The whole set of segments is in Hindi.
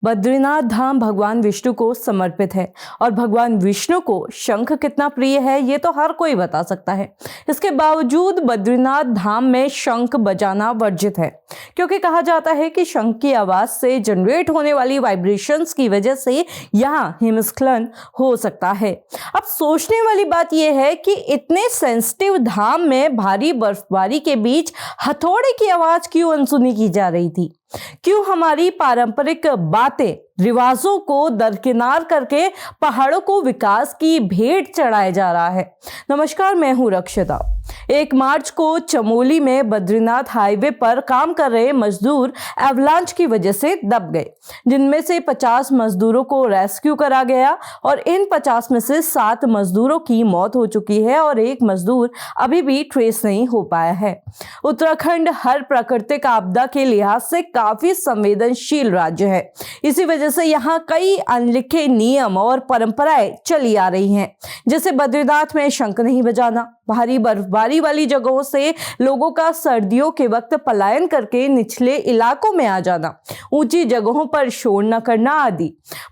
बद्रीनाथ धाम भगवान विष्णु को समर्पित है और भगवान विष्णु को शंख कितना प्रिय है ये तो हर कोई बता सकता है। इसके बावजूद बद्रीनाथ धाम में शंख बजाना वर्जित है, क्योंकि कहा जाता है कि शंख की आवाज से जनरेट होने वाली वाइब्रेशंस की वजह से यहाँ हिमस्खलन हो सकता है। अब सोचने वाली बात यह है कि इतने सेंसिटिव धाम में भारी बर्फबारी के बीच हथौड़े की आवाज क्यों अनसुनी की जा रही थी? क्यों हमारी पारंपरिक बातें रिवाजों को दरकिनार करके पहाड़ों को विकास की भेंट चढ़ाया जा रहा है? नमस्कार, मैं हूं रक्षिता। 1 मार्च को चमोली में बद्रीनाथ हाईवे पर काम कर रहे मजदूर एवलांच की वजह से दब गए, जिनमें से 50 मजदूरों को रेस्क्यू करा गया और इन 50 में से 7 मजदूरों की मौत हो चुकी है और 1 मजदूर अभी भी ट्रेस नहीं हो पाया है। उत्तराखंड हर प्राकृतिक आपदा के लिहाज से काफी संवेदनशील राज्य है। इसी वजह से यहाँ कई अनलिखे नियम और परंपराएं चली आ रही हैं, जैसे बद्रीनाथ में शंख नहीं बजाना, भारी बर्फबारी वाली जगहों से लोगों का सर्दियों के वक्त पलायन करके निचले इलाकों में आ जाना, ऊंची जगहों पर शोर न करना आदि।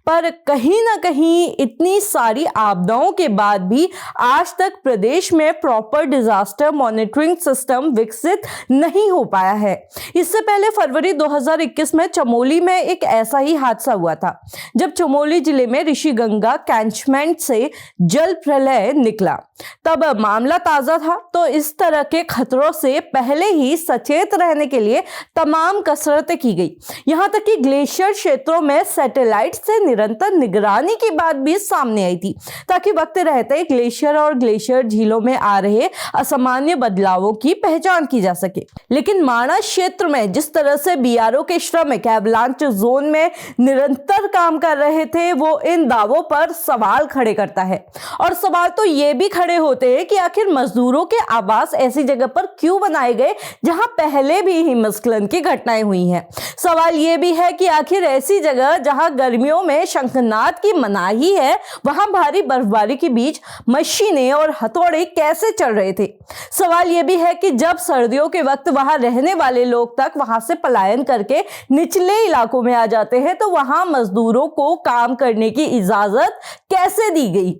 पर कहीं ना कहीं इतनी सारी आपदाओं के बाद भी आज तक प्रदेश में प्रॉपर डिजास्टर मॉनिटरिंग सिस्टम विकसित नहीं हो पाया है। इससे पहले फरवरी 2021 में चमोली में एक ऐसा ही हादसा हुआ था, जब चमोली जिले में ऋषिगंगा कैंचमेंट से जल प्रलय निकला। तब मामला ताजा था, तो इस तरह के खतरों से पहले ही सचेत रहने के लिए तमाम कसरतें की गई। यहां तक कि ग्लेशियर क्षेत्रों में सैटेलाइट से निरंतर निगरानी की बात भी सामने आई थी, ताकि वक्त रहते ग्लेशियर और ग्लेशियर झीलों में आ रहे असामान्य बदलावों की पहचान की जा सके। लेकिन माणा क्षेत्र में जिस तरह से बीआरओ के श्रमिक एवलांच जोन में निरंतर काम कर रहे थे, वो इन दावों पर सवाल खड़े करता है। और सवाल तो ये भी खड़े होते हैं कि आखिर मजदूरों के आवास ऐसी जगह पर क्यों बनाए गए जहां पहले भी हिमस्खलन की घटनाएं हुई हैं। सवाल यह भी है कि आखिर ऐसी जगह जहां गर्मियों में शंखनाद की मनाही है, वहां भारी बर्फबारी के बीच मशीनें और हथौड़े कैसे चल रहे थे। सवाल यह भी है कि जब सर्दियों के वक्त वहां रहने वाले लोग तक वहां से पलायन करके निचले इलाकों में आ जाते हैं, तो वहां मजदूरों को काम करने की इजाजत कैसे दी गई।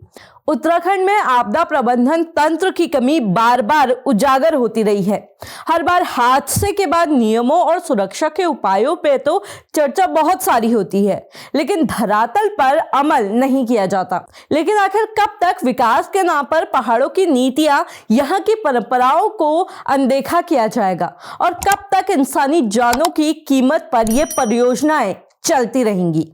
उत्तराखंड में आपदा प्रबंधन तंत्र की कमी बार बार उजागर होती रही है। हर बार हादसे के बाद नियमों और सुरक्षा के उपायों पे तो चर्चा बहुत सारी होती है, लेकिन धरातल पर अमल नहीं किया जाता। लेकिन आखिर कब तक विकास के नाम पर पहाड़ों की नीतियां, यहाँ की परंपराओं को अनदेखा किया जाएगा, और कब तक इंसानी जानों की कीमत पर ये परियोजनाएं चलती रहेंगी।